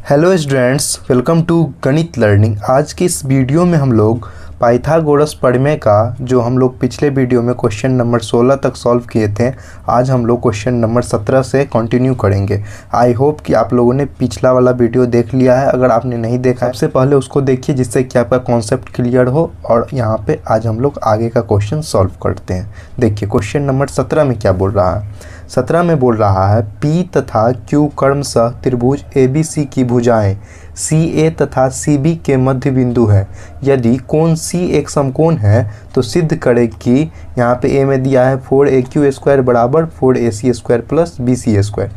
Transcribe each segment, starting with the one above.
Hello students, welcome to गणित learning. आज की इस वीडियो में हम लोग पाइथागोरस प्रमेय का जो हम लोग पिछले वीडियो में क्वेश्चन नंबर 16 तक सॉल्व किए थे, आज हम लोग क्वेश्चन नंबर 17 से कंटिन्यू करेंगे। आई होप कि आप लोगों ने पिछला वाला वीडियो देख लिया है। अगर आपने नहीं देखा है, सबसे पहले उसको देखिए जिससे कि आपका कॉन्सेप्ट क्लियर हो। और यहाँ पे आज हम लोग आगे का क्वेश्चन सॉल्व करते हैं। देखिए क्वेश्चन नंबर 17 में क्या बोल रहा है। 17 में बोल रहा है P तथा Q क्रमशः त्रिभुज ABC की भुजाएं CA तथा CB के मध्य बिंदु है। यदि कोण C एक समकोण है तो सिद्ध करें कि यहाँ पे A में दिया है 4AQ स्क्वायर बराबर 4AC square plus BC square.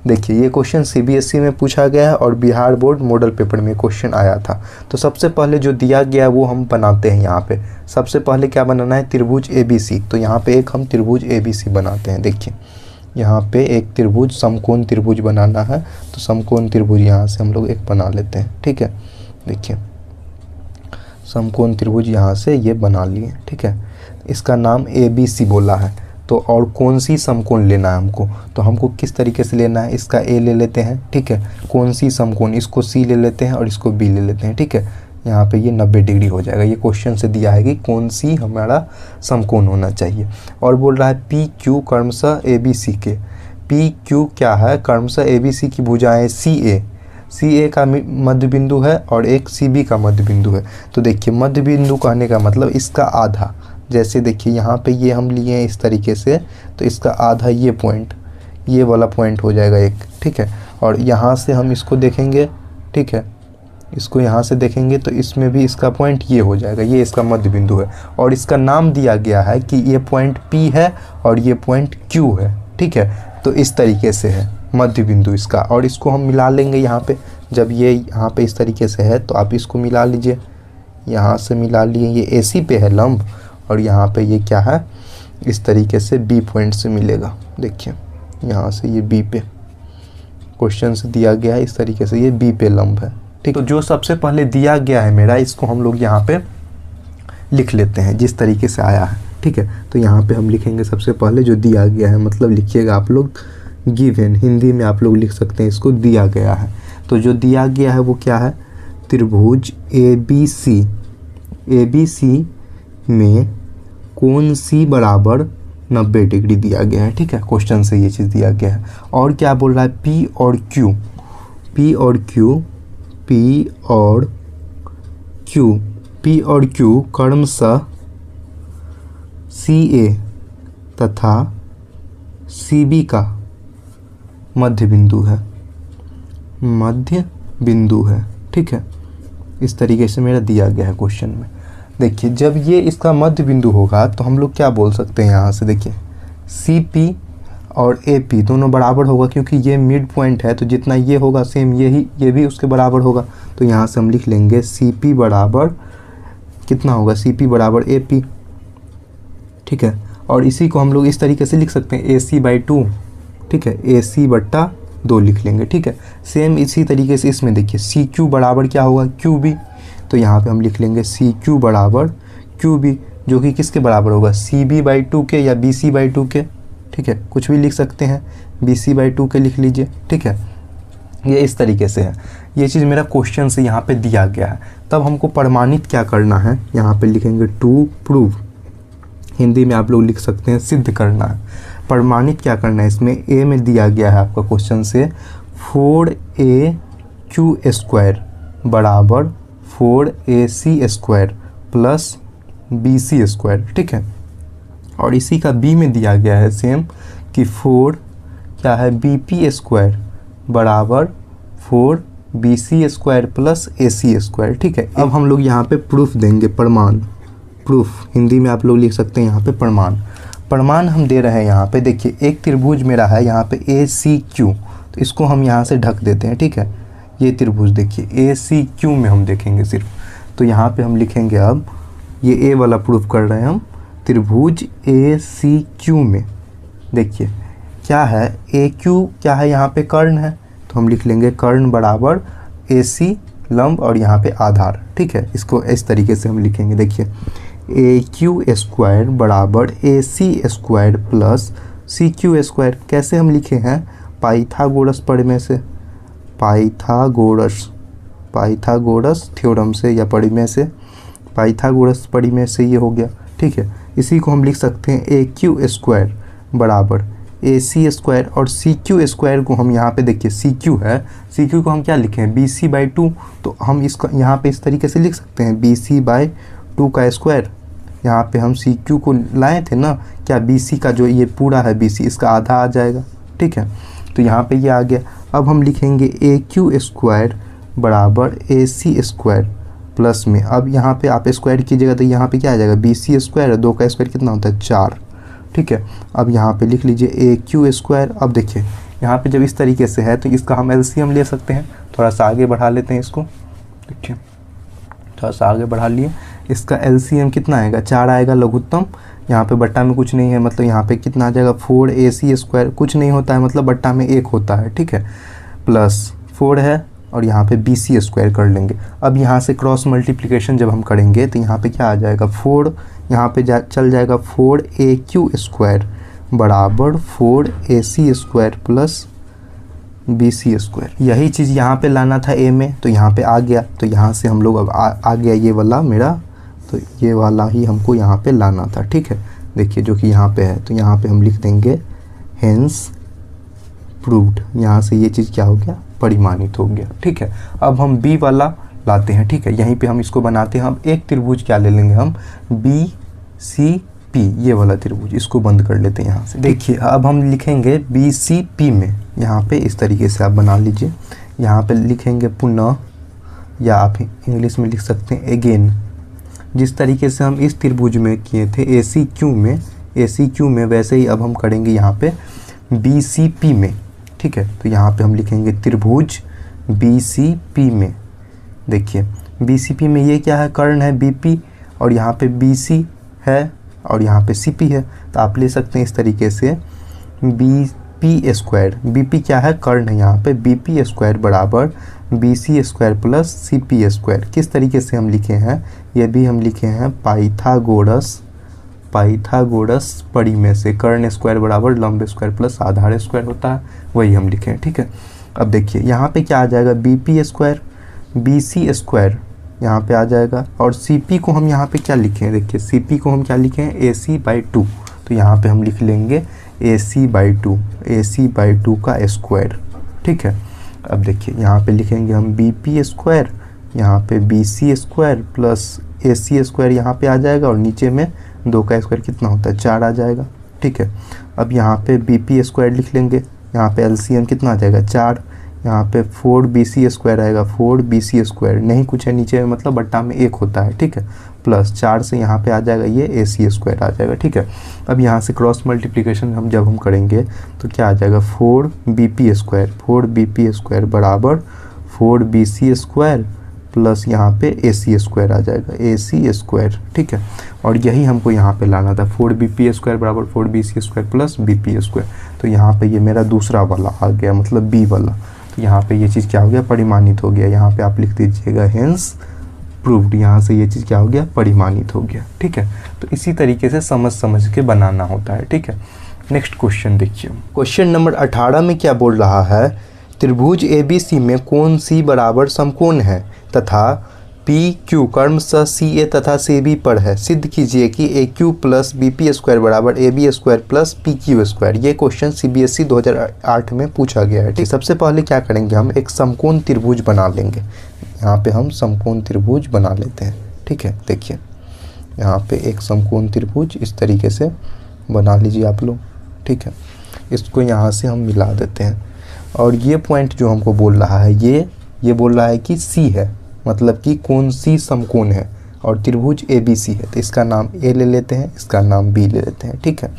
देखिए ये क्वेश्चन CBSE में पूछा गया है और बिहार बोर्ड मॉडल पेपर में क्वेश्चन आया था। तो सबसे पहले जो दिया गया है वो हम बनाते हैं। यहाँ पे सबसे पहले क्या बनाना है, त्रिभुज ABC। तो यहाँ पे एक हम त्रिभुज ABC बनाते हैं। देखिए यहाँ पे एक त्रिभुज समकोण त्रिभुज बनाना है, तो समकोण त्रिभुज यहाँ से हम लोग एक बना लेते हैं। ठीक है, देखिए समकोण त्रिभुज यहाँ से ये बना लिए। ठीक है, इसका नाम ABC बोला है। तो और कौन सी समकोण लेना है हमको, तो हमको किस तरीके से लेना है, इसका A ले लेते हैं। ठीक है, कौन सी समकोण, इसको C ले लेते हैं और इसको B ले लेते हैं। ठीक है, यहाँ पे ये 90 डिग्री हो जाएगा। ये क्वेश्चन से दिया है कि कौन सी हमारा समकोण होना चाहिए। और बोल रहा है PQ क्रमशः ABC के, PQ क्या है, क्रमशः ABC की भुजाएं CA का मध्य बिंदु है और एक CB का मध्य बिंदु है। तो देखिए मध्य बिंदु कहने का मतलब इसका आधा, जैसे देखिए यहाँ पे ये हम लिए हैं इस तरीके से, तो इसका आधा ये पॉइंट, ये वाला पॉइंट हो जाएगा एक। ठीक है, और यहाँ से हम इसको देखेंगे। ठीक है, इसको यहाँ से देखेंगे तो इसमें भी इसका पॉइंट ये हो जाएगा, ये इसका मध्य बिंदु है। और इसका नाम दिया गया है कि ये पॉइंट P है और ये पॉइंट Q है। ठीक है, तो इस तरीके से है मध्य बिंदु इसका। और इसको हम मिला लेंगे यहाँ पे, जब ये यहाँ पे इस तरीके से है तो आप इसको मिला लीजिए। यहाँ से मिला लिए, ये AC पे है लंब और यहाँ पे ये क्या है, इस तरीके से B पॉइंट से मिलेगा। देखिए यहाँ से ये B पे क्वेश्चन से दिया गया है, इस तरीके से ये B पे लंब है। ठीक, तो जो सबसे पहले दिया गया है मेरा, इसको हम लोग यहाँ पे लिख लेते हैं जिस तरीके से आया है। ठीक है, तो यहाँ पे हम लिखेंगे सबसे पहले जो दिया गया है, मतलब लिखिएगा आप लोग गिवन, हिंदी में आप लोग लिख सकते हैं इसको दिया गया है। तो जो दिया गया है वो क्या है, त्रिभुज ABC में कोण C बराबर 90 डिग्री दिया गया है। ठीक है, क्वेश्चन से ये चीज़ दिया गया है। और क्या बोल रहा है, P और Q क्रमशः CA तथा CB का मध्य बिंदु है। ठीक है, इस तरीके से मेरा दिया गया है क्वेश्चन में। देखिए जब ये इसका मध्य बिंदु होगा तो हम लोग क्या बोल सकते हैं, यहाँ से देखिए CP और AP दोनों बराबर होगा, क्योंकि ये मिड पॉइंट है। तो जितना ये होगा सेम ये भी उसके बराबर होगा। तो यहाँ से हम लिख लेंगे CP बराबर कितना होगा, CP बराबर AP। ठीक है, और इसी को हम लोग इस तरीके से लिख सकते हैं AC/2। ठीक है, AC/2 लिख लेंगे। ठीक है, सेम इसी तरीके से इसमें देखिए CQ बराबर क्या होगा, QB। तो यहाँ पे हम लिख लेंगे CQ बराबर QB, जो कि किसके बराबर होगा, CB/2 के या BC/2 के। ठीक है, कुछ भी लिख सकते हैं, BC/2 के लिख लीजिए। ठीक है, ये इस तरीके से है। ये चीज़ मेरा क्वेश्चन से यहाँ पे दिया गया है। तब हमको प्रमाणित क्या करना है, यहाँ पे लिखेंगे टू प्रूव, हिंदी में आप लोग लिख सकते हैं सिद्ध करना है। प्रमाणित क्या करना है, इसमें A में दिया गया है आपका क्वेश्चन से 4AQ स्क्वायर बराबर 4AC square plus BC square. ठीक है, और इसी का B में दिया गया है सेम कि 4 क्या है, BP स्क्वायर बराबर 4BC square plus AC square. ठीक है, अब हम लोग यहाँ पे प्रूफ देंगे, प्रूफ हिंदी में आप लोग लिख सकते हैं यहाँ पे प्रमाण हम दे रहे हैं। यहाँ पे देखिए एक त्रिभुज मेरा है यहाँ पे ACQ, तो इसको हम यहाँ से ढक देते हैं। ठीक है, ये त्रिभुज देखिए ACQ में हम देखेंगे सिर्फ। तो यहाँ पे हम लिखेंगे, अब ये A वाला प्रूफ कर रहे हैं हम, त्रिभुज ACQ में देखिए क्या है, AQ क्या है, यहाँ पे कर्ण है। तो हम लिख लेंगे कर्ण बराबर AC लंब और यहाँ पे आधार। ठीक है, इसको इस तरीके से हम लिखेंगे। देखिए AQ स्क्वायर बराबर AC square plus CQ square. कैसे हम लिखे हैं, पाइथागोरस प्रमेय से। पाइथागोरस थ्योरम से या परिमेय से, पाइथागोरस परिमेय से ये हो गया। ठीक है, इसी को हम लिख सकते हैं ए क्यू स्क्वायर बराबर ए सी स्क्वायर, और सी क्यू स्क्वायर को हम यहाँ पे देखिए सी क्यू है, सी क्यू को हम क्या लिखें बी सी बाई टू, तो हम इसको यहाँ पे इस तरीके से लिख सकते हैं बी सी बाई टू का स्क्वायर। यहाँ पे हम सी क्यू को लाए थे ना, क्या बी सी का जो ये पूरा है बी सी इसका आधा आ जाएगा। ठीक है, तो यहाँ पे ये आ गया। अब हम लिखेंगे ए क्यू स्क्वायर बराबर ए सी स्क्वायर प्लस में, अब यहाँ पे आप स्क्वायर कीजिएगा तो यहाँ पे क्या आ जाएगा बी सी स्क्वायर, 2 का स्क्वायर कितना होता है 4। ठीक है, अब यहाँ पे लिख लीजिए ए क्यू स्क्वायर। अब देखिए यहाँ पे जब इस तरीके से है तो इसका हम एलसीएम ले सकते हैं। थोड़ा सा आगे बढ़ा लेते हैं इसको, देखिए थोड़ा सा आगे बढ़ा लिए, इसका एलसीएम कितना आएगा 4 आएगा लघुत्तम, यहाँ पे बट्टा में कुछ नहीं है मतलब यहाँ पे कितना आ जाएगा 4 ए सी स्क्वायर, कुछ नहीं होता है मतलब बट्टा में 1 होता है। ठीक है, प्लस 4 है और यहाँ पे बी सी स्क्वायर कर लेंगे। अब यहाँ से क्रॉस मल्टीप्लिकेशन जब हम करेंगे तो यहाँ पे क्या आ जाएगा 4, यहाँ पे चल जाएगा 4 ए क्यू स्क्वायर बराबर 4 A C square plus B C square. यही चीज़ यहाँ पे लाना था ए में, तो यहाँ पे आ गया, तो यहाँ से हम लोग अब आ गया ये वाला मेरा, तो ये वाला ही हमको यहाँ पे लाना था। ठीक है, देखिए जो कि यहाँ पे है, तो यहाँ पे हम लिख देंगे हेंस प्रूव्ड, यहाँ से ये चीज़ क्या हो गया परिमाणित हो गया। ठीक है, अब हम बी वाला लाते हैं। ठीक है, यहीं पे हम इसको बनाते हैं। हम एक त्रिभुज क्या ले लेंगे हम बी सी पी, ये वाला त्रिभुज, इसको बंद कर लेते हैं यहाँ से। देखिए अब हम लिखेंगे बी सी पी में, यहाँ पे इस तरीके से आप बना लीजिए। यहाँ पे लिखेंगे पुनः, या आप इंग्लिश में लिख सकते हैं अगेन, जिस तरीके से हम इस त्रिभुज में किए थे ए सी क्यू में वैसे ही अब हम करेंगे यहाँ पे बी सी पी में। ठीक है, तो यहाँ पे हम लिखेंगे त्रिभुज बी सी पी में। देखिए बी सी पी में ये क्या है कर्ण है बी पी, और यहाँ पे बी सी है और यहाँ पे सी पी है, तो आप ले सकते हैं इस तरीके से b P square, b p क्या है कर्ण है, यहाँ पे बी पी स्क्वायर बराबर बी सी square plus c p square. किस तरीके से हम लिखे हैं, ये भी हम लिखे हैं पाइथागोरस परिमेय से, कर्ण स्क्वायर बराबर लंब स्क्वायर प्लस आधार स्क्वायर होता है, वही हम लिखे हैं। ठीक है, अब देखिए यहाँ पे क्या आ जाएगा बी पी स्क्वायर बी सी स्क्वायर यहाँ पे आ जाएगा, और सी पी को हम यहाँ पे क्या लिखे हैं, देखिए सी पी को हम क्या लिखे हैं ए सी बाई टू, तो यहाँ पे हम लिख लेंगे ए सी बाई टू का स्क्वायर। ठीक है, अब देखिए यहाँ पे लिखेंगे हम बी पी स्क्वायर, यहाँ पे बी सी स्क्वायर प्लस ए सी स्क्वायर यहाँ पे आ जाएगा, और नीचे में 2 का स्क्वायर कितना होता है 4 आ जाएगा। ठीक है, अब यहाँ पे बी पी स्क्वायर लिख लेंगे, यहाँ पे एलसीएम कितना आ जाएगा 4, यहाँ पे 4 बी सी स्क्वायर आएगा, 4 बी सी स्क्वायर नहीं कुछ है नीचे में मतलब बट्टा में 1 होता है। ठीक है, प्लस 4 से यहाँ पे आ जाएगा ये ए सी स्क्वायर आ जाएगा। ठीक है, अब यहाँ से क्रॉस मल्टीप्लिकेशन जब हम करेंगे तो क्या आ जाएगा 4 बी पी स्क्वायर बराबर 4 बी सी स्क्वायर प्लस यहाँ पे ए सी स्क्वायर आ जाएगा ए सी स्क्वायर। ठीक है, और यही हमको यहाँ पे लाना था 4 बी पी स्क्वायर बराबर 4 बी सी square plus B P square, तो यहाँ पे ये मेरा दूसरा वाला आ गया मतलब बी वाला, तो यहाँ पे ये चीज़ क्या हो गया परिमाणित हो गया। यहाँ पे आप लिख दीजिएगा हेंस प्रूव्ड, यहाँ से ये चीज़ क्या हो गया परिमाणित हो गया। ठीक है, तो इसी तरीके से समझ के बनाना होता है। ठीक है, नेक्स्ट क्वेश्चन देखिए, क्वेश्चन नंबर 18 में क्या बोल रहा है, त्रिभुज ए बी सी में कोण सी बराबर समकोण है तथा पी क्यू क्रमशः सी ए तथा सी बी पर है, सिद्ध कीजिए कि A Q plus B P square बराबर A B square plus P Q square. ये क्वेश्चन CBSE 2008 में पूछा गया है। ठीक, सबसे पहले क्या करेंगे हम एक समकोण त्रिभुज बना लेंगे, यहाँ पे हम समकोण त्रिभुज बना लेते हैं। ठीक है, देखिए यहाँ पे एक समकोण त्रिभुज इस तरीके से बना लीजिए आप लोग। ठीक है, इसको यहाँ से हम मिला देते हैं, और ये पॉइंट जो हमको बोल रहा है ये बोल रहा है कि सी है, मतलब कि कौन सी समकोण है, और त्रिभुज ABC है, तो इसका नाम A ले लेते हैं, इसका नाम B ले लेते हैं। ठीक है,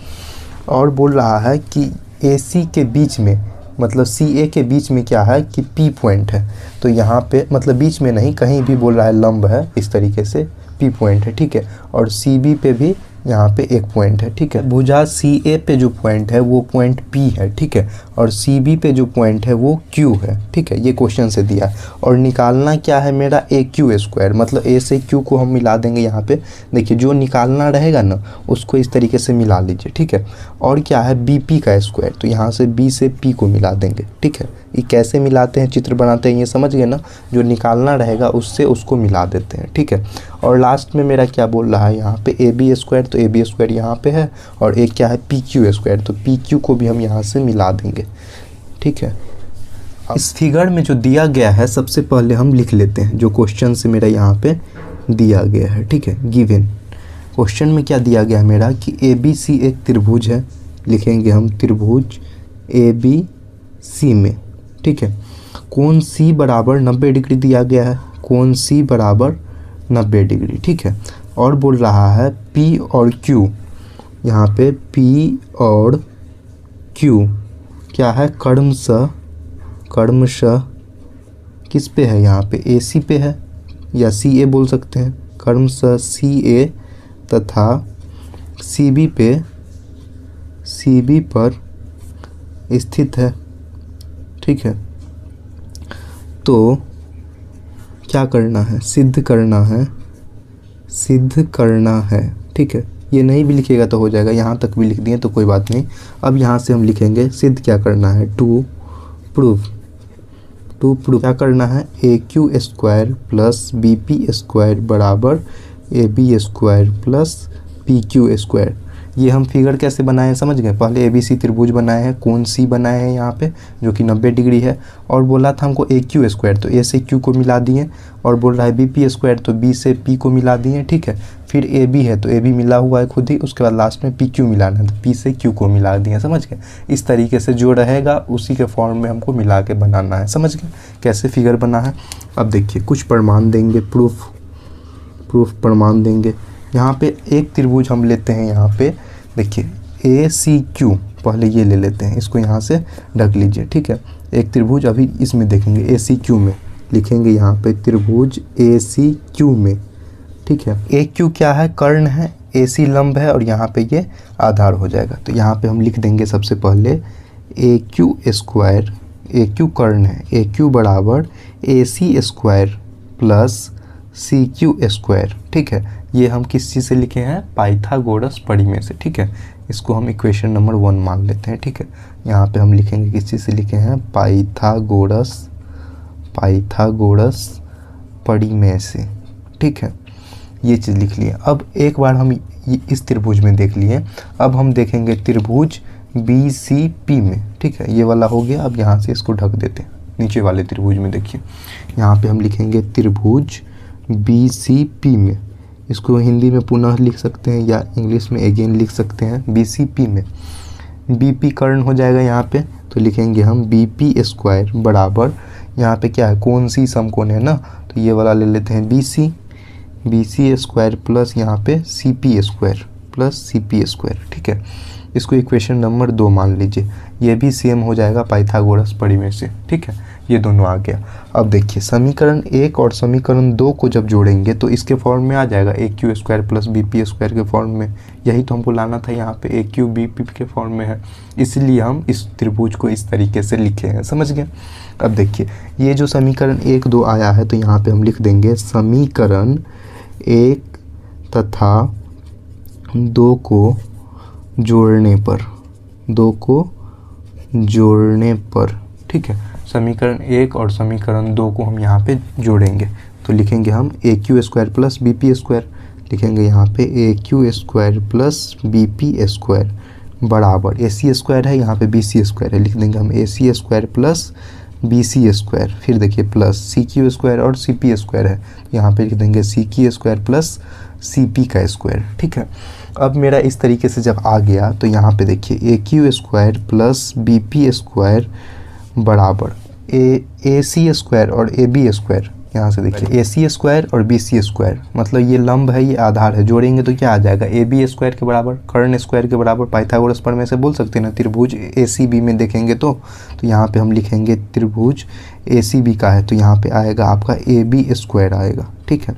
और बोल रहा है कि AC के बीच में मतलब CA के बीच में क्या है कि P पॉइंट है, तो यहाँ पे मतलब बीच में नहीं कहीं भी बोल रहा है लंब है, इस तरीके से P पॉइंट है। ठीक है, और CB पे भी यहाँ पे एक पॉइंट है। ठीक है, भुजा CA पे जो पॉइंट है वो पॉइंट P है। ठीक है, और CB पे जो पॉइंट है वो Q है। ठीक है, ये क्वेश्चन से दिया है, और निकालना क्या है मेरा AQ स्क्वायर, मतलब A से Q को हम मिला देंगे। यहाँ पे देखिए जो निकालना रहेगा ना उसको इस तरीके से मिला लीजिए। ठीक है, और क्या है बी पी का स्क्वायर, तो यहाँ से बी से पी को मिला देंगे। ठीक है, ये कैसे मिलाते हैं, चित्र बनाते हैं, ये समझ गए ना। जो निकालना रहेगा उससे उसको मिला देते हैं। ठीक है, और लास्ट में मेरा क्या बोल रहा है यहाँ पे ए बी स्क्वायर, तो ए बी स्क्वायर यहाँ पे है, और एक क्या है पी क्यू स्क्वायर, तो पी क्यू को भी हम यहाँ से मिला देंगे। ठीक है, इस फिगर में जो दिया गया है सबसे पहले हम लिख लेते हैं, जो क्वेश्चन से मेरा यहाँ पे दिया गया है। ठीक है, गिवन क्वेश्चन में क्या दिया गया है मेरा कि ए बी सी एक त्रिभुज है, लिखेंगे हम त्रिभुज ए बी सी में। ठीक है, कोण सी बराबर 90 डिग्री दिया गया है, कोण सी बराबर 90 डिग्री। ठीक है, और बोल रहा है पी और क्यू, यहाँ पे पी और क्यू क्या है कर्मशः किस पे है, यहाँ पे ए सी पे है, या सी ए बोल सकते हैं, कर्मशः सी ए तथा सी बी पर स्थित है। ठीक है, तो क्या करना है, सिद्ध करना है। ठीक है, ये नहीं भी लिखिएगा तो हो जाएगा, यहाँ तक भी लिख दिए तो कोई बात नहीं। अब यहाँ से हम लिखेंगे सिद्ध क्या करना है, टू प्रूव क्या करना है, A Q square plus B P square बराबर A B square plus P Q square. ये हम फिगर कैसे बनाए समझ गए, पहले ए बी सी त्रिभुज बनाए हैं, कोण सी बनाए हैं यहाँ पे जो कि 90 डिग्री है, और बोला था हमको ए क्यू स्क्वायर, तो ए से क्यू को मिला दिए, और बोल रहा है बी पी स्क्वायर, तो बी से पी को मिला दिए। ठीक है, फिर ए बी है तो ए बी मिला हुआ है खुद ही, उसके बाद लास्ट में पी क्यू मिलाना है, तो पी से क्यू को मिला दिए। समझ गए, इस तरीके से जो रहेगा उसी के फॉर्म में हमको मिला के बनाना है। समझ गए कैसे फिगर बना है। अब देखिए कुछ प्रमाण देंगे, प्रूफ प्रमाण देंगे। यहाँ पे एक त्रिभुज हम लेते हैं, यहाँ पे देखिए ए सी क्यू, पहले ये ले लेते हैं, इसको यहाँ से ढक लीजिए। ठीक है, एक त्रिभुज अभी इसमें देखेंगे ए सी क्यू में, लिखेंगे यहाँ पे त्रिभुज ए सी क्यू में। ठीक है, ए क्यू क्या है, कर्ण है, ए सी लंब है, और यहाँ पे ये आधार हो जाएगा। तो यहाँ पे हम लिख देंगे सबसे पहले A Q square, A Q कर्ण है, ए क्यू बराबर A C square plus C Q square. ठीक है, ये हम किस चीज़ से लिखे हैं, पाइथागोरस परिमेय से। ठीक है, इसको हम इक्वेशन नंबर 1 मान लेते हैं। ठीक है, यहाँ पे हम लिखेंगे किस चीज़ से लिखे हैं, पाइथागोरस परिमेय से। ठीक है, ये चीज़ लिख लिए। अब एक बार हम इस त्रिभुज में देख लिए, अब हम देखेंगे त्रिभुज बी सी पी में। ठीक है, ये वाला हो गया। अब यहाँ से इसको ढक देते हैं, नीचे वाले त्रिभुज में देखिए, यहाँ पे हम लिखेंगे त्रिभुज बी सी पी में, इसको हिंदी में पुनः लिख सकते हैं या इंग्लिश में अगेन लिख सकते हैं, बी सी पी में बी पी कर्ण हो जाएगा यहाँ पे, तो लिखेंगे हम बी पी स्क्वायर बराबर, यहाँ पे क्या है कोण सी समकोण है ना, तो ये वाला ले लेते हैं बी सी स्क्वायर प्लस यहाँ पे c p square plus c p square. ठीक है, इसको इक्वेशन नंबर 2 मान लीजिए, ये भी सेम हो जाएगा पाइथागोरस परिमेय से। ठीक है, ये दोनों आ गया। अब देखिए समीकरण 1 और समीकरण 2 को जब जोड़ेंगे तो इसके फॉर्म में आ जाएगा A Q square plus B P square के फॉर्म में। यही तो हमको लाना था, यहाँ पे ए क्यू बी पी के फॉर्म में है, इसलिए हम इस त्रिभुज को इस तरीके से लिखे हैं। समझ गए। अब देखिए ये जो समीकरण 1 2 आया है, तो यहाँ पे हम लिख देंगे समीकरण 1 तथा 2 को जोड़ने पर ठीक है, समीकरण 1 और समीकरण 2 को हम यहाँ पे जोड़ेंगे, तो लिखेंगे हम A Q square plus B P square, लिखेंगे यहाँ पे A Q square plus B P square बराबर ए सी स्क्वायर है, यहाँ पे बी सी स्क्वायर है, लिख देंगे हम A C square plus B C square, फिर देखिए प्लस सी क्यू स्क्वायर और सी पी स्क्वायर है, यहाँ पे लिख देंगे c Q square plus c p का स्क्वायर। ठीक है, अब मेरा इस तरीके से जब आ गया तो यहाँ पे देखिए A Q square plus B P square बराबर ए सी स्क्वायर और ए बी स्क्वायर, यहाँ से देखिए ए सी स्क्वायर और बी सी स्क्वायर, मतलब ये लंब है ये आधार है, जोड़ेंगे तो क्या आ जाएगा ए बी स्क्वायर के बराबर कर्ण स्क्वायर के बराबर, पाइथागोरस प्रमेय से बोल सकते हैं ना, त्रिभुज ए सी बी में देखेंगे तो यहाँ पे हम लिखेंगे त्रिभुज ए सी बी का है, तो यहाँ पे आएगा आपका ए बी स्क्वायर आएगा। ठीक है,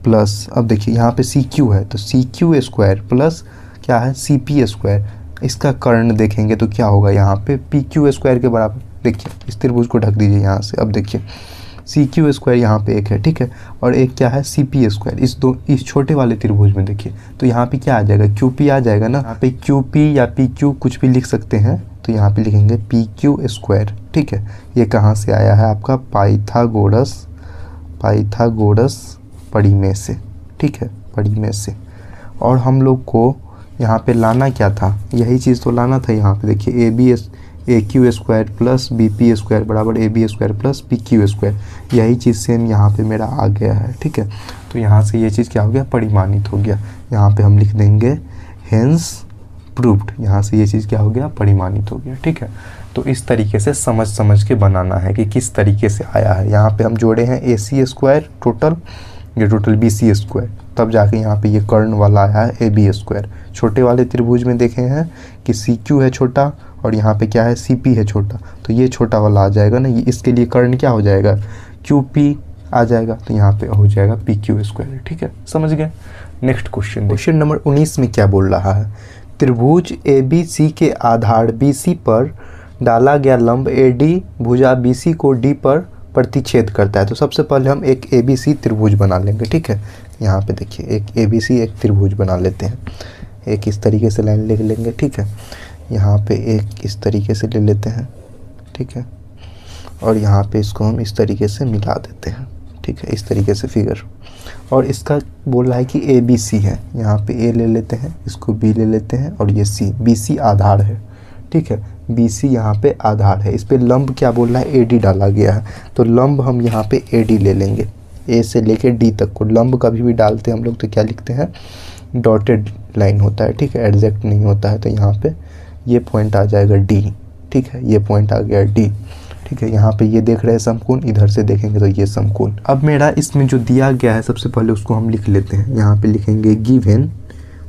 प्लस अब देखिए यहाँ पे सी क्यू है, तो सी क्यू स्क्वायर प्लस क्या है सी पी स्क्वायर, इसका कर्ण देखेंगे तो क्या होगा यहाँ पे पी क्यू स्क्वायर के बराबर। देखिए इस त्रिभुज को ढक दीजिए यहाँ से। अब देखिए सी क्यू स्क्वायर यहाँ पे एक है, ठीक है, और एक क्या है सी पी स्क्वायर। इस छोटे वाले त्रिभुज में देखिए तो यहाँ पे क्या आ जाएगा, क्यू पी आ जाएगा ना। यहाँ पे क्यू पी या पी क्यू कुछ भी लिख सकते हैं, तो यहाँ पे लिखेंगे पी क्यू स्क्वायर, ठीक है। ये कहाँ से आया है आपका, पाइथागोरस परिमेय से, ठीक है, परिमेय से। और हम लोग को यहाँ पे लाना क्या था, यही चीज़ तो लाना था। यहाँ पे देखिए A Q square plus B P square बराबर A B square plus P Q square, यही चीज़ सेम यहाँ पे मेरा आ गया है, ठीक है। तो यहाँ से ये चीज़ क्या हो गया, परिमाणित हो गया। यहाँ पे हम लिख देंगे हेंस प्रूव्ड, यहाँ से ये चीज़ क्या हो गया, परिमाणित हो गया, ठीक है। तो इस तरीके से समझ के बनाना है कि किस तरीके से आया है। यहाँ पे हम जोड़े हैं ए सी स्क्वायर टोटल, ये टोटल बी सी स्क्वायर, तब जाके यहाँ पे ये कर्ण वाला आया है ए बी स्क्वायर। छोटे वाले त्रिभुज में देखे हैं कि सी क्यू है छोटा और यहाँ पे क्या है सी पी है छोटा, तो ये छोटा वाला आ जाएगा ना, ये इसके लिए कर्ण क्या हो जाएगा, क्यू पी आ जाएगा, तो यहाँ पे हो जाएगा पी क्यू स्क्वायर, ठीक है, समझ गए। नेक्स्ट क्वेश्चन नंबर 19 में क्या बोल रहा है, त्रिभुज ए बी सी के आधार बी सी पर डाला गया लंब ए डी भुजा बी सी को डी पर प्रतिच्छेद करता है। तो सबसे पहले हम एक ए बी सी त्रिभुज बना लेंगे, ठीक है। यहाँ पे देखिए एक ए बी सी एक त्रिभुज बना लेते हैं, एक इस तरीके से लाइन ले लेंगे, ठीक है। यहाँ पे एक इस तरीके से ले लेते हैं, ठीक है, और यहाँ पे इसको हम इस तरीके से मिला देते हैं, ठीक है, इस तरीके से फिगर। और इसका बोल रहा है कि ए बी सी है, यहाँ पे ए ले लेते हैं, इसको बी ले लेते हैं और ये सी, बी सी आधार है, ठीक है, बी सी यहाँ पे आधार है। इस पे लंब क्या बोल रहा है, ए डी डाला गया है, तो लंब हम यहाँ पे ए डी ले लेंगे, ए से लेके डी तक को। लंब कभी भी डालते हैं हम लोग तो क्या लिखते हैं, डॉटेड लाइन होता है, ठीक है, एग्जैक्ट नहीं होता है। तो यहाँ पे ये पॉइंट आ जाएगा डी, ठीक है, ये पॉइंट आ गया डी, ठीक है। यहाँ पे ये देख रहे हैं समकोण, इधर से देखेंगे तो ये समकोण। अब मेरा इसमें जो दिया गया है सबसे पहले उसको हम लिख लेते हैं। यहाँ पे लिखेंगे गिवन,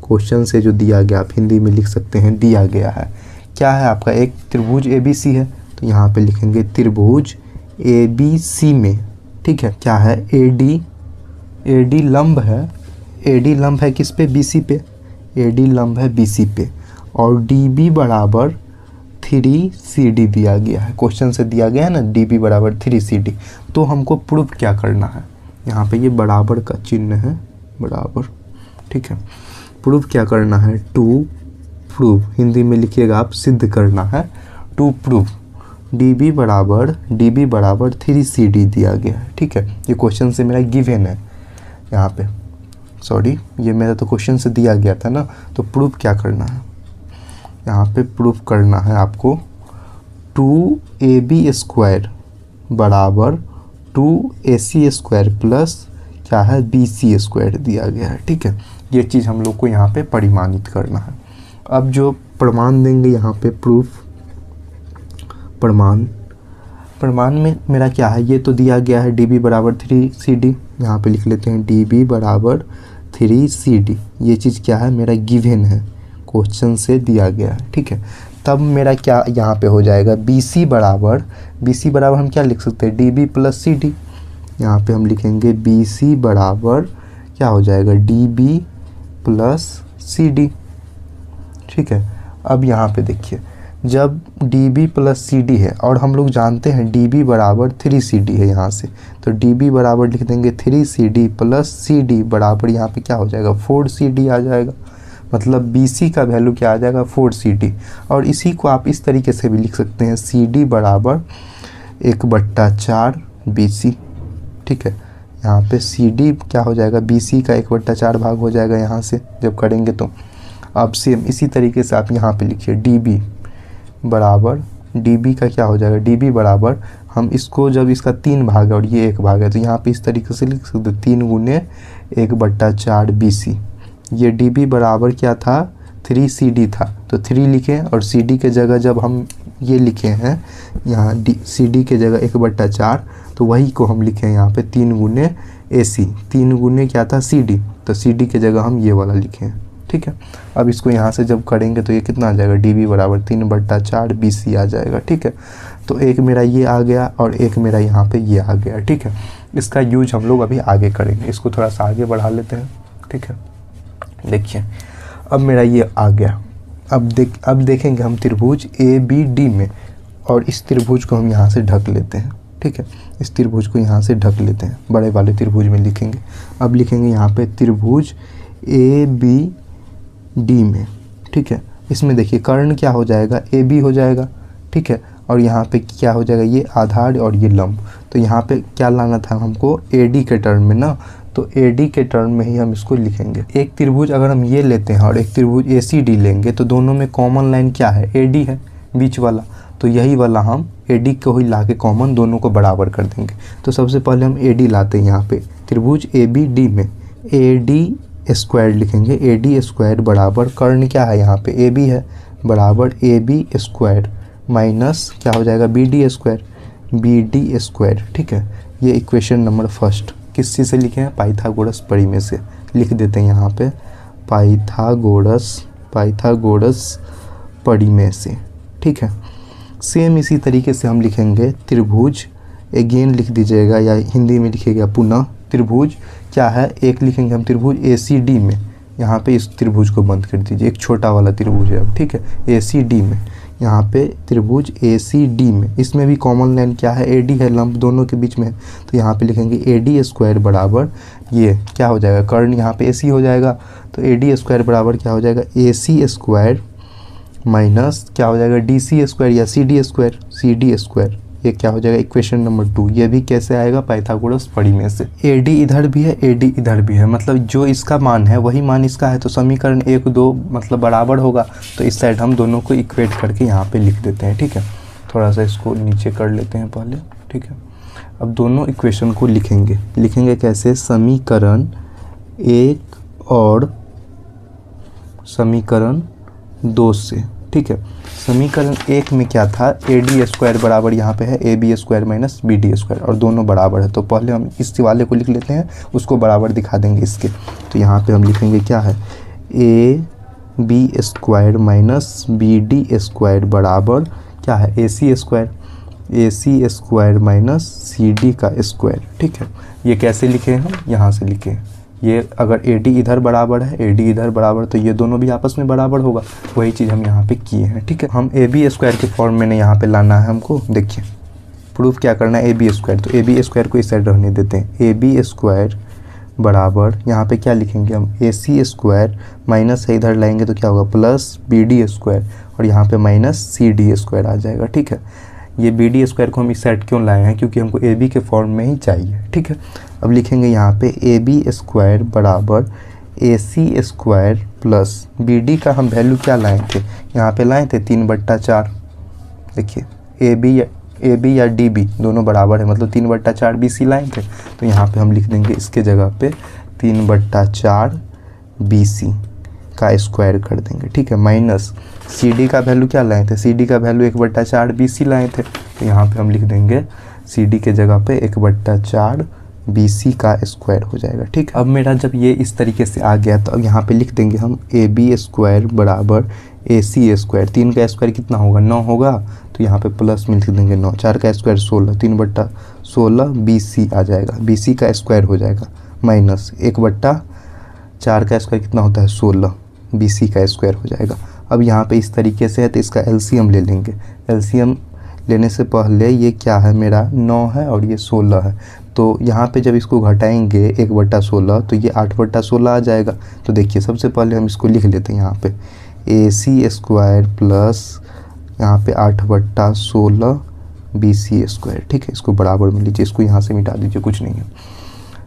क्वेश्चन से जो दिया गया, आप हिंदी में लिख सकते हैं, दिया गया है क्या है आपका, एक त्रिभुज ए बी सी है, तो यहाँ पे लिखेंगे त्रिभुज ए बी सी में, ठीक है, क्या है ए डी लंब है, ए डी लंब है किस पे, बी सी पे, ए डी लंब है बी सी पे, और डी बी बराबर 3 सी डी दिया गया है। क्वेश्चन से दिया गया है ना, डी बी बराबर 3 सी डी। तो हमको प्रूफ क्या करना है, यहाँ पे ये बराबर का चिन्ह है, बराबर, ठीक है। प्रूफ क्या करना है, टू प्रूफ, हिंदी में लिखिएगा आप, सिद्ध करना है। टू प्रूफ डी बी बराबर 3 सी डी दिया गया है, ठीक है। ये क्वेश्चन से मेरा गिवन है, यहाँ पे सॉरी, ये मेरा तो क्वेश्चन से दिया गया था ना। तो प्रूफ क्या करना है, यहाँ पे प्रूफ करना है आपको 2ab स्क्वायर बराबर 2ac स्क्वायर प्लस क्या है bc स्क्वायर दिया गया है, ठीक है। ये चीज़ हम लोग को यहाँ पे परिमाणित करना है। अब जो प्रमाण देंगे यहाँ पे प्रूफ, प्रमाण में मेरा क्या है, ये तो दिया गया है db बराबर 3cd, यहाँ पे लिख लेते हैं db बराबर 3cd। ये चीज़ क्या है, मेरा गिवन है, क्वेश्चन से दिया गया है, ठीक है। तब मेरा क्या यहाँ पे हो जाएगा, BC बराबर हम क्या लिख सकते हैं, DB प्लस CD। यहाँ पे हम लिखेंगे BC बराबर क्या हो जाएगा, DB प्लस CD, ठीक है। अब यहाँ पे देखिए, जब DB प्लस CD है और हम लोग जानते हैं DB बराबर 3CD है, यहाँ से तो DB बराबर लिख देंगे 3CD प्लस CD बराबर यहाँ पे क्या हो जाएगा, 4CD आ जाएगा। मतलब BC का वैल्यू क्या आ जाएगा, 4CD। और इसी को आप इस तरीके से भी लिख सकते हैं, CD बराबर 1/4 BC, ठीक है। यहाँ पे CD क्या हो जाएगा, BC का 1/4 भाग हो जाएगा यहाँ से जब करेंगे तो। अब सेम इसी तरीके से आप यहाँ पे लिखिए DB बराबर, DB का क्या हो जाएगा, DB बराबर, हम इसको जब इसका 3 भाग है और ये 1 भाग है तो यहाँ पे इस तरीके से लिख सकते हैं 3 गुने 1/4 BC। ये DB बराबर क्या था, 3CD था, तो 3 लिखें और CD के जगह जब हम ये लिखे हैं यहाँ CD के जगह 1/4, तो वही को हम लिखें यहाँ पे 3 गुने AC, 3 गुने क्या था CD, तो CD के जगह हम ये वाला लिखें, ठीक है। अब इसको यहाँ से जब करेंगे तो ये कितना आ जाएगा, DB बराबर 3/4 BC आ जाएगा, ठीक है। तो एक मेरा ये आ गया और एक मेरा यहाँ पे ये आ गया, ठीक है। इसका यूज हम लोग अभी आगे करेंगे, इसको थोड़ा सा आगे बढ़ा लेते हैं, ठीक है। देखिए अब मेरा ये आ गया। अब देखेंगे हम त्रिभुज ABD में, और इस त्रिभुज को हम यहाँ से ढक लेते हैं, ठीक है। इस त्रिभुज को यहाँ से ढक लेते हैं, बड़े वाले त्रिभुज में लिखेंगे। अब लिखेंगे यहाँ पे त्रिभुज ABD में, ठीक है। इसमें देखिए कर्ण क्या हो जाएगा, AB हो जाएगा, ठीक है। और यहाँ पे क्या हो जाएगा, ये आधार और ये लंब। तो यहाँ पे क्या लाना था हमको, AD के टर्म में ना, तो AD के टर्म में ही हम इसको लिखेंगे। एक त्रिभुज अगर हम ये लेते हैं और एक त्रिभुज ACD लेंगे तो दोनों में कॉमन लाइन क्या है, AD है बीच वाला। तो यही वाला हम AD को ही ला के कॉमन दोनों को बराबर कर देंगे। तो सबसे पहले हम AD लाते हैं यहाँ पे त्रिभुज ABD में AD स्क्वायर लिखेंगे। AD स्क्वायर बराबर कर्ण क्या है यहाँ पे, AB है, बराबर AB स्क्वायर माइनस क्या हो जाएगा, BD स्क्वायर, BD स्क्वायर, ठीक है। ये इक्वेशन नंबर फर्स्ट किस चीज़ से लिखे हैं, पाइथागोरस परिमेय से लिख देते हैं यहाँ पे, पाइथागोरस परिमेय से, ठीक है। सेम इसी तरीके से हम लिखेंगे त्रिभुज, अगेन लिख दीजिएगा या हिंदी में लिखिएगा पुनः, त्रिभुज क्या है, एक लिखेंगे हम त्रिभुज ACD में। यहाँ पे इस त्रिभुज को बंद कर दीजिए, एक छोटा वाला त्रिभुज है अब, ठीक है, ACD में। यहाँ पे त्रिभुज ACD में, इसमें भी कॉमन लाइन क्या है, AD है, लंब दोनों के बीच में है। तो यहाँ पे लिखेंगे AD स्क्वायर बराबर ये क्या हो जाएगा, कर्ण यहाँ पे AC हो जाएगा। तो AD स्क्वायर बराबर क्या हो जाएगा, AC स्क्वायर माइनस क्या हो जाएगा, DC स्क्वायर या CD स्क्वायर। ये क्या हो जाएगा, इक्वेशन नंबर 2। ये भी कैसे आएगा, पाइथागोरस परिमेय से। AD इधर भी है, AD इधर भी है, मतलब जो इसका मान है वही मान इसका है। तो समीकरण 1 2 मतलब बराबर होगा। तो इस साइड हम दोनों को इक्वेट करके यहाँ पे लिख देते हैं, ठीक है। थोड़ा सा इसको नीचे कर लेते हैं पहले, ठीक है। अब दोनों इक्वेशन को लिखेंगे कैसे, समीकरण 1 और समीकरण 2 से, ठीक है। समीकरण 1 में क्या था, AD स्क्वायर बराबर यहाँ पे है AB square minus BD square, और दोनों बराबर है। तो पहले हम इस वाले को लिख लेते हैं, उसको बराबर दिखा देंगे इसके। तो यहाँ पे हम लिखेंगे क्या है, AB square minus BD square बराबर क्या है, AC स्क्वायर माइनस CD का स्क्वायर, ठीक है। ये कैसे लिखे हम, यहाँ से लिखे, ये अगर AD इधर बराबर है, AD इधर बराबर, तो ये दोनों भी आपस में बराबर होगा। वही चीज़ हम यहाँ पे किए हैं, ठीक है। हम AB स्क्वायर के फॉर्म में यहाँ पे लाना है हमको। देखिए प्रूफ क्या करना है, AB स्क्वायर, तो AB स्क्वायर को इस साइड रहने देते हैं। AB स्क्वायर बराबर यहाँ पे क्या लिखेंगे हम, AC स्क्वायर माइनस है, इधर लाएंगे तो क्या होगा, प्लस BD स्क्वायर, और यहाँ पे माइनस CD स्क्वायर आ जाएगा, ठीक है। ये BD स्क्वायर को हम इस साइड क्यों लाए हैं, क्योंकि हमको AB के फॉर्म में ही चाहिए, ठीक है। अब लिखेंगे यहाँ पे AB स्क्वायर बराबर AC स्क्वायर प्लस BD का हम वैल्यू क्या लाए थे, यहाँ पे लाए थे 3/4। देखिए AB या DB दोनों बराबर है, मतलब 3/4 BC लाए थे। तो यहाँ पे हम लिख देंगे इसके जगह पे 3/4 BC का स्क्वायर कर देंगे, ठीक है। माइनस CD का वैल्यू क्या लाए थे, CD का वैल्यू 1/4 BC लाए थे। तो यहाँ पे हम लिख देंगे CD के जगह पे 1/4 BC का स्क्वायर हो जाएगा, ठीक। अब मेरा जब ये इस तरीके से आ गया तो अब यहाँ पे लिख देंगे हम AB स्क्वायर बराबर AC स्क्वायर। 3 का स्क्वायर कितना होगा, 9 होगा। तो यहाँ पे प्लस में लिख देंगे 9, 4 का स्क्वायर 16, 3/16 BC आ जाएगा, BC का स्क्वायर हो जाएगा, माइनस 1/4 का स्क्वायर कितना होता है, 16 BC का स्क्वायर हो जाएगा। अब यहाँ पे इस तरीके से है तो इसका LCM ले लेंगे। LCM लेने से पहले ये क्या है, मेरा 9 है और ये 16 है। तो यहाँ पे जब इसको घटाएंगे 1/16 तो ये 8/16 आ जाएगा। तो देखिए सबसे पहले हम इसको लिख लेते हैं यहाँ पे AC स्क्वायर प्लस यहाँ पे 8/16 BC स्क्वायर, ठीक है। इसको बराबर में लीजिए, इसको यहाँ से मिटा दीजिए, कुछ नहीं है,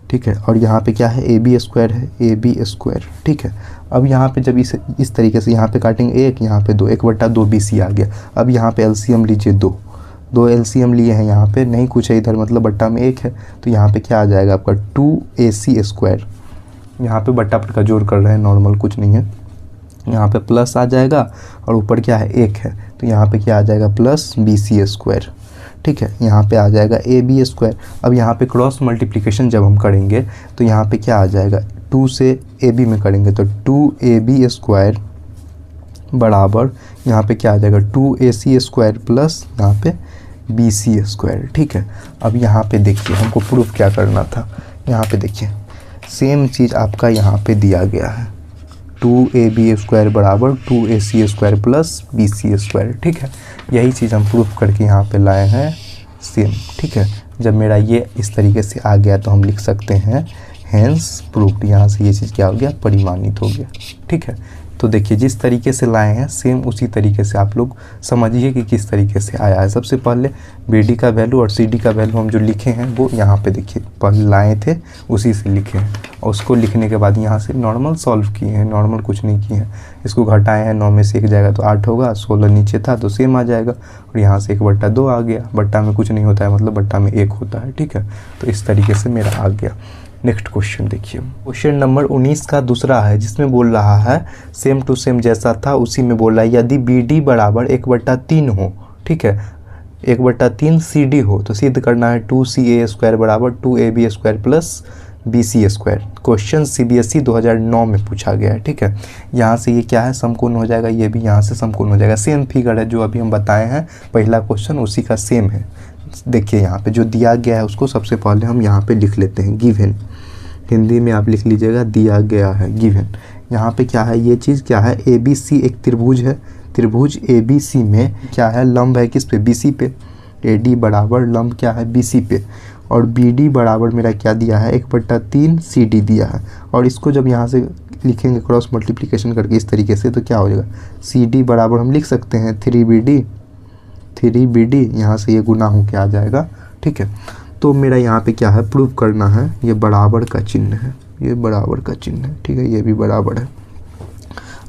ठीक है। और यहाँ पे क्या है, AB स्क्वायर है, AB स्क्वायर, ठीक है। अब यहाँ पे जब इस तरीके से यहाँ पे काटेंगे 1, यहाँ पे 2, 1/2 BC आ गया। अब यहाँ पे LCM लीजिए, 2 LCM लिए हैं, यहाँ पे नहीं कुछ है इधर, मतलब बट्टा में 1 है। तो यहाँ पे क्या आ जाएगा आपका 2AC स्क्वायर। यहाँ पे बट्टा पर का जोड़ कर रहे हैं, नॉर्मल कुछ नहीं है। यहाँ पे प्लस आ जाएगा और ऊपर क्या है, 1 है। तो यहाँ पे क्या आ जाएगा, प्लस BC स्क्वायर, ठीक है। यहाँ पे आ जाएगा AB स्क्वायर। अब यहाँ पे क्रॉस मल्टीप्लिकेशन जब हम करेंगे तो यहाँ पे क्या आ जाएगा, 2 से AB में करेंगे तो 2AB स्क्वायर बराबर यहाँ पे क्या आ जाएगा, 2AC स्क्वायर प्लस यहाँ पे BC स्क्वायर, ठीक है। अब यहाँ पे देखिए हमको प्रूफ क्या करना था, यहाँ पे देखिए सेम चीज़ आपका यहाँ पे दिया गया है, 2AB स्क्वायर बराबर 2AC square plus BC square, ठीक है। यही चीज़ हम प्रूफ करके यहाँ पे लाए हैं सेम, ठीक है। जब मेरा ये इस तरीके से आ गया तो हम लिख सकते हैं हेंस प्रूव्ड। यहाँ से ये चीज़ क्या हो गया, परिमाणित हो गया। ठीक है, तो देखिए जिस तरीके से लाए हैं सेम उसी तरीके से आप लोग समझिए कि किस तरीके से आया है। सबसे पहले BD का वैल्यू और CD का वैल्यू हम जो लिखे हैं वो यहाँ पे देखिए पहले लाए थे उसी से लिखे हैं, और उसको लिखने के बाद यहाँ से नॉर्मल सॉल्व किए हैं। नॉर्मल कुछ नहीं किए हैं, इसको घटाए हैं, 9 में से 1 जाएगा तो 8 होगा, 16 नीचे था तो सेम आ जाएगा, और यहाँ से 1/2 आ गया। बट्टा में कुछ नहीं होता है, मतलब बट्टा में 1 होता है। ठीक है, तो इस तरीके से मेरा आ गया। नेक्स्ट क्वेश्चन देखिए, क्वेश्चन नंबर 19 का दूसरा है, जिसमें बोल रहा है सेम टू सेम जैसा था उसी में बोल रहा है यदि BD बराबर 1/3 हो, ठीक है, 1/3 CD हो तो सिद्ध करना है 2CA² बराबर 2AB² plus BC²। Question CBSE 2009 में पूछा गया है। ठीक है, यहाँ से ये क्या है, समकोण हो जाएगा, ये भी यहाँ से समकोण हो जाएगा। सेम फिगर है जो अभी हम बताए हैं, पहला क्वेश्चन उसी का सेम है। देखिए यहाँ पे जो दिया गया है उसको सबसे पहले हम यहाँ पे लिख लेते हैं, गिवन। हिंदी में आप लिख लीजिएगा दिया गया है, गिवन। यहाँ पे क्या है, ये चीज़ क्या है, ABC एक त्रिभुज है, त्रिभुज ABC में क्या है, लंब है किस पे, BC पे। AD बराबर लंब क्या है, BC पे, और BD बराबर मेरा क्या दिया है, 1/3 CD दिया है। और इसको जब यहाँ से लिखेंगे क्रॉस मल्टीप्लिकेशन करके इस तरीके से तो क्या हो जाएगा, CD बराबर हम लिख सकते हैं 3BD, यहाँ से ये गुना हो के आ जाएगा। ठीक है, तो मेरा यहाँ पे क्या है, प्रूव करना है, ये बराबर का चिन्ह है, ये बराबर का चिन्ह है। ठीक है, ये भी बराबर है।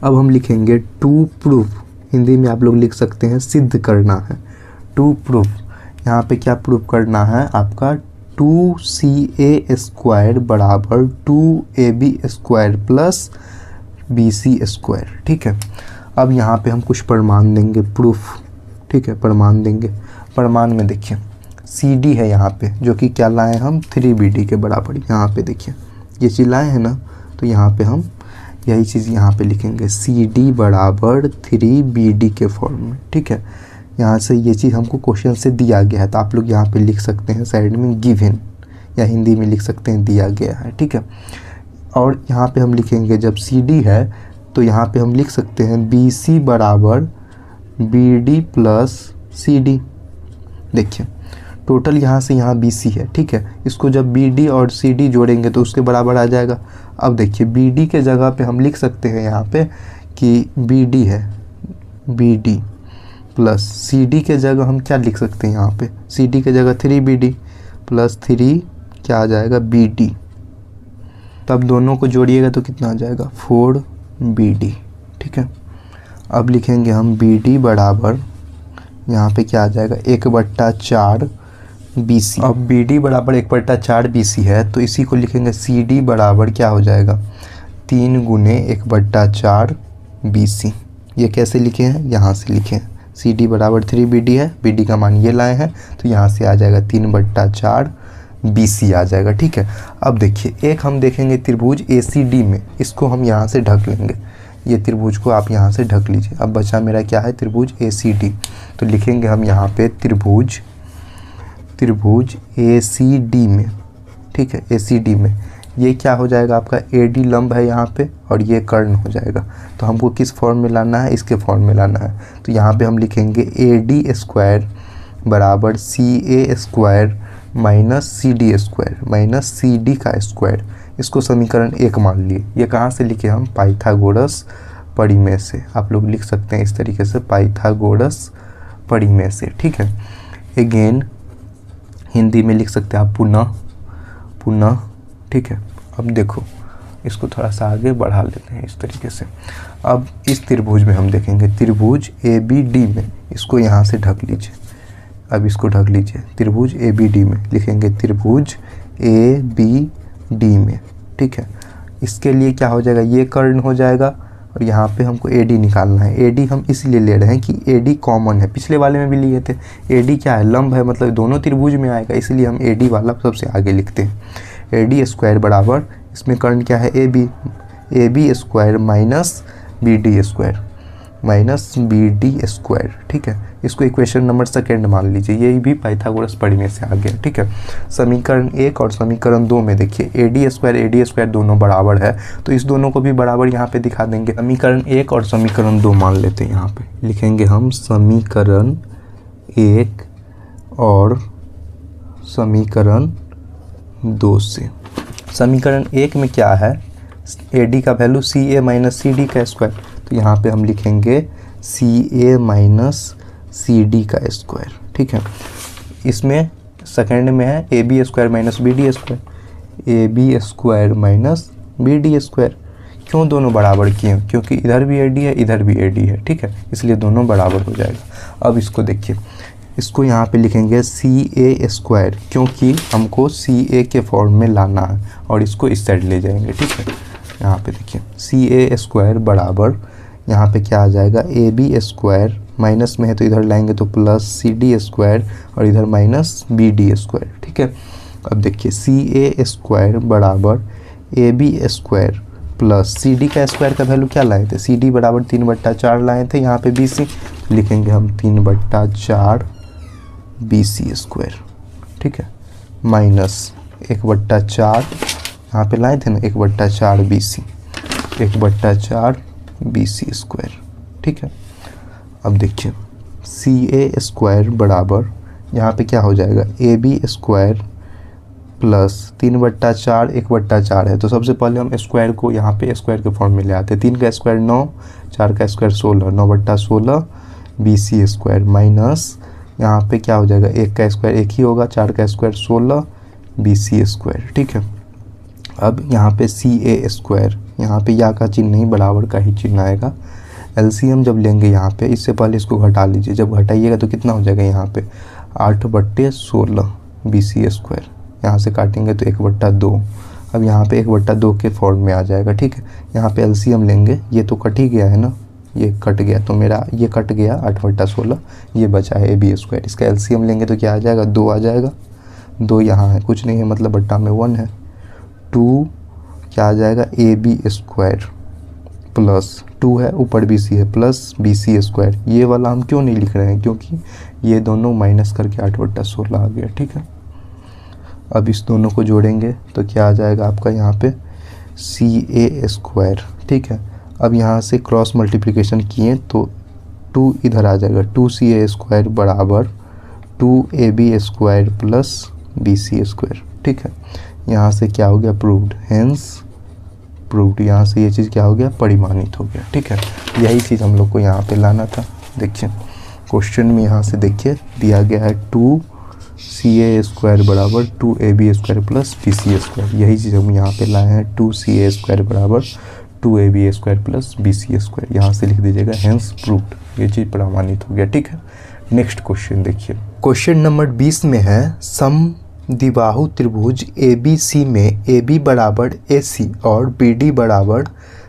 अब हम लिखेंगे टू प्रूव, हिंदी में आप लोग लिख सकते हैं सिद्ध करना है। टू प्रूव, यहाँ पे क्या प्रूव करना है आपका, 2CA² बराबर 2AB² प्लस BC²। ठीक है, अब यहाँ पे हम कुछ प्रमाण देंगे, प्रूफ। ठीक है, प्रमाण देंगे। प्रमाण में देखिए CD है यहाँ पे, जो कि क्या लाए हम, 3BD के बराबर। यहाँ पे देखिए ये चीज़ लाए हैं ना, तो यहाँ पे हम यही चीज़ यहाँ पे लिखेंगे, CD बराबर 3BD के फॉर्म में। ठीक है, यहाँ से ये चीज़ हमको क्वेश्चन से दिया गया है, तो आप लोग यहाँ पे लिख सकते हैं साइड में गिवन, या हिंदी में लिख सकते हैं दिया गया है। ठीक है, और यहाँ पे हम लिखेंगे जब CD है तो यहाँ पे हम लिख सकते हैं BC बराबर BD प्लस CD। देखिए टोटल यहाँ से यहाँ BC है। ठीक है, इसको जब BD और CD जोड़ेंगे तो उसके बराबर आ जाएगा। अब देखिए BD के जगह पे हम लिख सकते हैं यहाँ पे कि BD है, BD प्लस CD के जगह हम क्या लिख सकते हैं, यहाँ पे CD के जगह 3BD प्लस 3 क्या आ जाएगा, BD। तब दोनों को जोड़िएगा तो कितना आ जाएगा, 4BD। ठीक है, अब लिखेंगे हम BD बराबर, यहाँ पे क्या आ जाएगा, 1/4 BC। अब BD बराबर 1/4 BC है तो इसी को लिखेंगे CD बराबर क्या हो जाएगा, 3 गुने 1/4 BC। ये कैसे लिखे हैं, यहाँ से लिखे हैं, CD बराबर 3BD है, BD का मान ये लाए हैं, तो यहाँ से आ जाएगा 3/4 BC आ जाएगा। ठीक है, अब देखिए एक हम देखेंगे त्रिभुज ACD में, इसको हम यहाँ से ढक लेंगे, ये त्रिभुज को आप यहाँ से ढक लीजिए। अब बचा मेरा क्या है, त्रिभुज ACD, तो लिखेंगे हम यहाँ पे त्रिभुज ACD में। ठीक है, ACD में ये क्या हो जाएगा आपका, AD लंब है यहाँ पे और ये कर्ण हो जाएगा। तो हमको किस फॉर्म में लाना है, इसके फॉर्म में लाना है। तो यहाँ पे हम लिखेंगे AD² बराबर CA² minus CD² minus CD का स्क्वायर। इसको समीकरण 1 मान लिए। ये कहाँ से लिखे हम, पाइथागोरस परिमेय से। आप लोग लिख सकते हैं इस तरीके से, पाइथागोरस परिमेय से। ठीक है, अगेन हिंदी में लिख सकते हैं आप पुनः। ठीक है, अब देखो इसको थोड़ा सा आगे बढ़ा लेते हैं इस तरीके से। अब इस त्रिभुज में हम देखेंगे त्रिभुज ABD में, इसको यहाँ से ढक लीजिए। अब इसको ढक लीजिए, त्रिभुज ABD में लिखेंगे त्रिभुज ABD में। ठीक है, इसके लिए क्या हो जाएगा, ये कर्ण हो जाएगा और यहाँ पे हमको AD निकालना है। AD हम इसलिए ले रहे हैं कि AD कॉमन है, पिछले वाले में भी लिए थे। AD क्या है, लंब है, मतलब दोनों त्रिभुज में आएगा, इसलिए हम AD वाला सबसे आगे लिखते हैं। AD² बराबर, इसमें कर्ण क्या है, AB² माइनस BD²। ठीक है, इसको इक्वेशन नंबर 2 मान लीजिए, ये भी पाइथागोरस परिमेय से आ गया। ठीक है, समीकरण 1 और समीकरण 2 में देखिए AD² दोनों बराबर है, तो इस दोनों को भी बराबर यहाँ पे दिखा देंगे। समीकरण 1 और समीकरण 2 मान लेते हैं, यहाँ पे लिखेंगे हम समीकरण 1 और समीकरण 2 से। समीकरण 1 में क्या है, ए डी का value C A minus C D का स्क्वायर, तो यहाँ पे हम लिखेंगे C A minus C D का स्क्वायर। ठीक है, इसमें सेकेंड में है A B square minus B D square, A B square minus B D square. क्यों दोनों बराबर किए, क्योंकि इधर भी ए डी है इधर भी ए डी है। ठीक है, इसलिए दोनों बराबर हो जाएगा। अब इसको देखिए, इसको यहाँ पे लिखेंगे सी ए स्क्वायर, क्योंकि हमको सी ए के फॉर्म में लाना है और इसको इस साइड ले जाएंगे। ठीक है, यहाँ पे देखिए सी ए स्क्वायर बराबर यहाँ पे क्या आ जाएगा, ए बी स्क्वायर माइनस में है तो इधर लाएंगे तो प्लस सी डी स्क्वायर और इधर माइनस बी डी स्क्वायर। ठीक है, अब देखिए सी ए स्क्वायर बराबर A B square plus c D का स्क्वायर का वैल्यू क्या लाए थे, सी डी बराबर 3/4 लाए थे। यहाँ पे बी सी लिखेंगे हम 3/4 बी सी स्क्वायर। ठीक है, माइनस 1/4 यहाँ पे लाए थे ना, 1/4 बी सी, 1/4 बी सी स्क्वायर। ठीक है, अब देखिए सी ए स्क्वायर बराबर यहाँ पे क्या हो जाएगा, ए बी स्क्वायर प्लस 3/4 1/4 है, तो सबसे पहले हम स्क्वायर को यहाँ पे स्क्वायर के फॉर्म में ले आते हैं। 3 का स्क्वायर 9, 4 का स्क्वायर 16, 9/16 बी सी स्क्वायर माइनस यहाँ पे क्या हो जाएगा, 1 का स्क्वायर 1 ही होगा, 4 का स्क्वायर 16 बी सी स्क्वायर। ठीक है, अब यहाँ पे सी ए स्क्वायर, यहाँ पे या का चिन्ह नहीं बराबर का ही चिन्ह आएगा। एलसीएम जब लेंगे यहाँ पे, इससे पहले इसको घटा लीजिए, जब घटाइएगा तो कितना हो जाएगा यहाँ पे 8/16 बी सी स्क्वायर, यहाँ से काटेंगे तो 1/2। अब यहाँ पे 1/2 के फॉर्म में आ जाएगा। ठीक है, यहाँ पे एलसीएम लेंगे, ये तो कट ही गया है ना, ये कट गया तो मेरा ये कट गया 8/16, ये बचा है ए बी स्क्वायर। इसका एलसीएम लेंगे तो क्या आ जाएगा, 2 आ जाएगा, 2 यहाँ है कुछ नहीं है मतलब बट्टा में 1 है, 2 क्या आ जाएगा ए बी स्क्वायर प्लस 2 है ऊपर बी सी है प्लस बी सी स्क्वायर। ये वाला हम क्यों नहीं लिख रहे हैं, क्योंकि ये दोनों माइनस करके 8/16 आ गया। ठीक है, अब इस दोनों को जोड़ेंगे तो क्या आ जाएगा आपका यहाँ पे सी ए स्क्वायर। ठीक है, अब यहाँ से क्रॉस मल्टीप्लिकेशन किए तो 2 इधर आ जाएगा, 2 सी ए स्क्वायर बराबर 2 a B square plus B C square. ठीक है, यहाँ से क्या हो गया, प्रूव्ड, हेंस प्रूव्ड। यहाँ से ये चीज़ क्या हो गया, परिमाणित हो गया। ठीक है, यही चीज़ हम लोग को यहाँ पे लाना था। देखिए क्वेश्चन में यहाँ से देखिए दिया गया है 2 सी ए स्क्वायर बराबर 2 a B square plus B C square. यही चीज़ हम यहाँ पे लाए हैं, 2 सी ए स्क्वायर बराबर 2 a B square plus B C square. यहाँ से लिख दीजिएगा हेंस प्रूव्ड, ये चीज़ प्रमाणित हो गया। ठीक है, नेक्स्ट क्वेश्चन देखिए, क्वेश्चन नंबर 20 में है समद्विबाहु त्रिभुज ए बी सी में ए बी बराबर ए सी और बी डी बराबर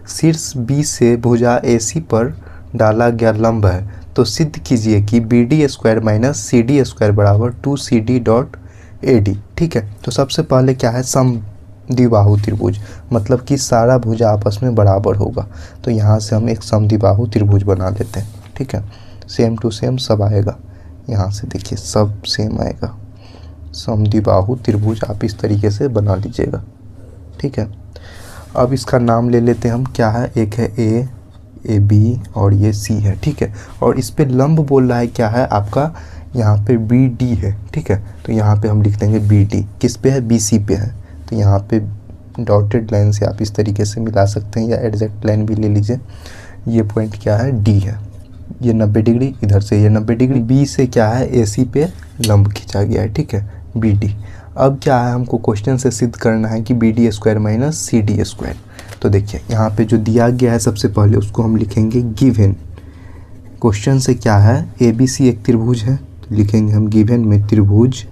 शीर्ष बी से भुजा ए सी पर डाला गया लंब है, तो सिद्ध कीजिए कि बी डी स्क्वायर माइनस सी डी स्क्वायर बराबर 2 c d dot a d. ठीक है, तो सबसे पहले क्या है, समद्विबाहु त्रिभुज, मतलब कि सारा भुजा आपस में बराबर होगा। तो यहाँ से हम एक समद्विबाहु त्रिभुज बना लेते हैं। ठीक है, सेम टू सेम सब आएगा, यहाँ से देखिए सब सेम आएगा। समद्विबाहु त्रिभुज आप इस तरीके से बना लीजिएगा। ठीक है, अब इसका नाम ले लेते हैं हम, क्या है, एक है ए बी और ये सी है। ठीक है, और इस पे लंब बोल रहा है क्या है आपका, यहाँ पे बी डी है। ठीक है, तो यहाँ पे हम लिख देंगे बी डी, किस पे है, बी सी पे है। तो यहाँ पे डॉटेड लाइन से आप इस तरीके से मिला सकते हैं या एग्जैक्ट लाइन भी ले लीजिए। ये पॉइंट क्या है, डी है, ये 90 डिग्री, इधर से ये 90 डिग्री, बी से क्या है, ए सी पे लंब खींचा गया है। ठीक है, बी डी। अब क्या है, हमको क्वेश्चन से सिद्ध करना है कि बी डी स्क्वायर माइनस सी डी स्क्वायर। तो देखिए यहाँ पे जो दिया गया है सबसे पहले उसको हम लिखेंगे गिवन। क्वेश्चन से क्या है, ए बी सी एक त्रिभुज है, तो लिखेंगे हम गिवन में त्रिभुज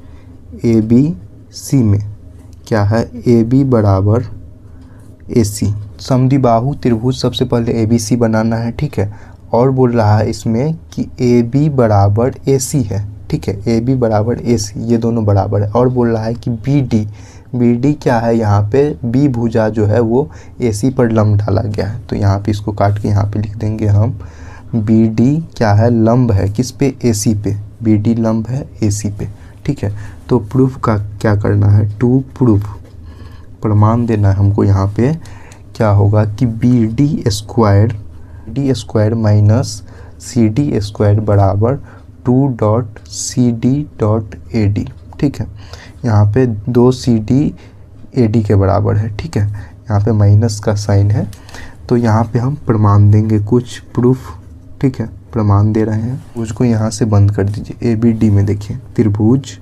ए बी सी में क्या है, ए बी बराबर ए सी। समद्विबाहु त्रिभुज सबसे पहले ए बी सी बनाना है। ठीक है, और बोल रहा है इसमें कि ए बी बराबर ए सी है। ठीक है, ए बी बराबर ए सी, ये दोनों बराबर है। और बोल रहा है कि बी डी क्या है, यहाँ पे बी भुजा जो है वो ए सी पर लंब डाला गया है। तो यहाँ पे इसको काट के यहाँ पे लिख देंगे हम, बी डी क्या है, लंब है किस पे, ए सी पे, बी डी लंब है ए सी पे। ठीक है, तो प्रूफ का क्या करना है, टू प्रूफ, प्रमाण देना है हमको। यहाँ पे क्या होगा कि बी डी स्क्वायर माइनस सी डी स्क्वायर बराबर 2 dot c d dot a d. ठीक है, यहाँ पे 2CD AD के बराबर है। ठीक है, यहाँ पे माइनस का साइन है, तो यहाँ पे हम प्रमाण देंगे, कुछ प्रूफ। ठीक है, प्रमाण दे रहे हैं। उसको यहाँ से बंद कर दीजिए। ABD में देखिए, त्रिभुज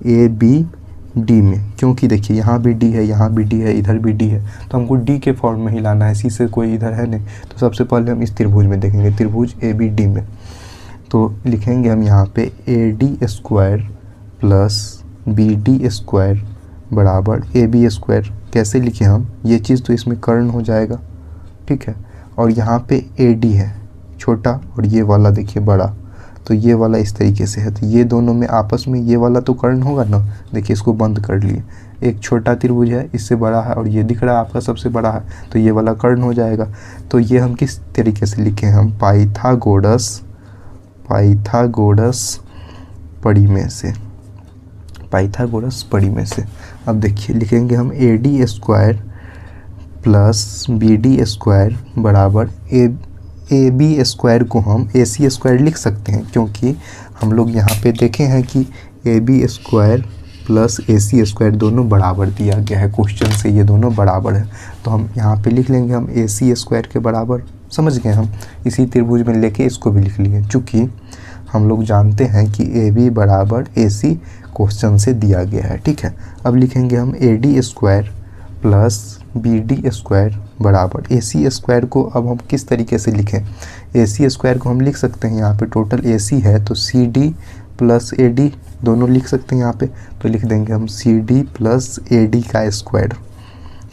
ABD में, क्योंकि देखिए यहाँ भी D है, यहाँ भी D है, इधर भी D है, तो हमको D के फॉर्म में ही लाना है। C से कोई इधर है नहीं, तो सबसे पहले हम इस त्रिभुज में देखेंगे, त्रिभुज ABD में। तो लिखेंगे हम यहाँ पे AD² प्लस BD² बराबर AB²। कैसे लिखे हम, ये चीज़ तो इसमें कर्ण हो जाएगा। ठीक है, और यहाँ पे AD है छोटा और ये वाला देखिए बड़ा, तो ये वाला इस तरीके से है, तो ये दोनों में आपस में ये वाला तो कर्ण होगा ना। देखिए इसको बंद कर लिए, एक छोटा त्रिभुज है, इससे बड़ा है, और ये दिख रहा है आपका सबसे बड़ा है, तो ये वाला कर्ण हो जाएगा। तो ये हम किस तरीके से लिखे, हम पाइथागोरस पड़ी में से। अब देखिए लिखेंगे हम AD² प्लस BD² बराबर AB² को हम AC² लिख सकते हैं, क्योंकि हम लोग यहाँ पे देखे हैं कि AB² प्लस AC² दोनों बराबर दिया गया है क्वेश्चन से, ये दोनों बराबर है, तो हम यहाँ पे लिख लेंगे हम AC² के बराबर। समझ गए हम, इसी त्रिभुज में लेके इसको भी लिख लिए, चूँकि हम लोग जानते हैं कि AB बराबर AC क्वेश्चन से दिया गया है। ठीक है, अब लिखेंगे हम AD² प्लस BD² बराबर AC² को अब हम किस तरीके से लिखें, AC² को हम लिख सकते हैं, यहाँ पे टोटल AC है तो CD प्लस AD दोनों लिख सकते हैं यहाँ पे, तो लिख देंगे हम CD प्लस AD का स्क्वायर।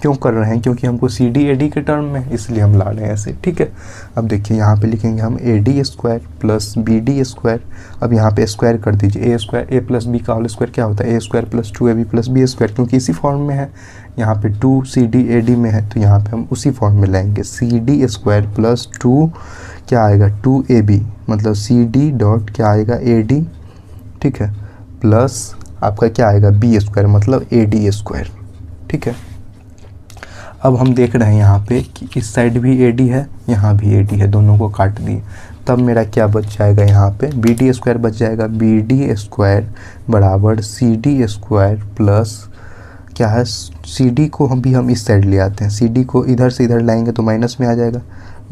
क्यों कर रहे हैं, क्योंकि हमको CD AD के टर्म में, इसलिए हम ला रहे हैं ऐसे। ठीक है, अब देखिए यहाँ पे लिखेंगे हम AD² प्लस BD²। अब यहाँ पे स्क्वायर कर दीजिए, A प्लस B का होल स्क्वायर क्या होता है, A² plus 2AB plus B², क्योंकि इसी फॉर्म में है। यहाँ पे 2CD AD में है, तो यहाँ पे हम उसी फॉर्म में लाएंगे, CD² प्लस 2 क्या आएगा 2AB, मतलब CD डॉट क्या आएगा AD। ठीक है, प्लस आपका क्या आएगा B² मतलब AD²। ठीक है, अब हम देख रहे हैं यहाँ पे कि इस साइड भी AD है, यहाँ भी AD है, दोनों को काट दिए, तब मेरा क्या बच जाएगा, यहाँ पे BD² बच जाएगा। BD² बराबर CD² प्लस क्या है, CD को हम इस साइड ले आते हैं, CD को इधर से इधर लाएंगे तो माइनस में आ जाएगा,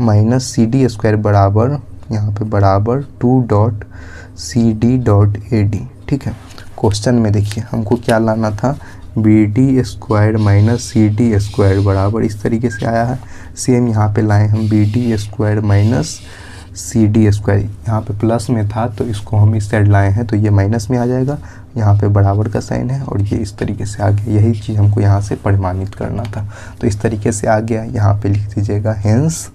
माइनस CD² बराबर यहाँ पे बराबर 2.CD.AD। ठीक है, क्वेश्चन में देखिए हमको क्या लाना था, BD² माइनस CD² बराबर इस तरीके से आया है। सेम यहाँ पे लाए हम BD² माइनस CD², यहाँ पे प्लस में था तो इसको हम इस साइड लाए हैं, तो ये माइनस में आ जाएगा, यहाँ पे बराबर का साइन है और ये इस तरीके से आ गया। यही चीज़ हमको यहाँ से परिमाणित करना था, तो इस तरीके से आ गया। यहाँ पे लिख दीजिएगा हेंस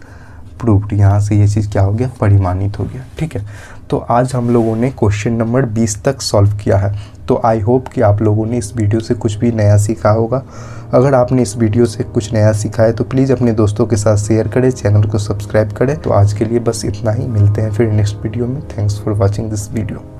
प्रूव्ड, यहाँ से ये चीज़ क्या हो गया, परिमाणित हो गया। ठीक है, तो आज हम लोगों ने क्वेश्चन नंबर 20 तक सॉल्व किया है। तो आई होप कि आप लोगों ने इस वीडियो से कुछ भी नया सीखा होगा। अगर आपने इस वीडियो से कुछ नया सीखा है तो प्लीज़ अपने दोस्तों के साथ शेयर करें, चैनल को सब्सक्राइब करें। तो आज के लिए बस इतना ही, मिलते हैं फिर नेक्स्ट वीडियो में। Thanks for watching this video.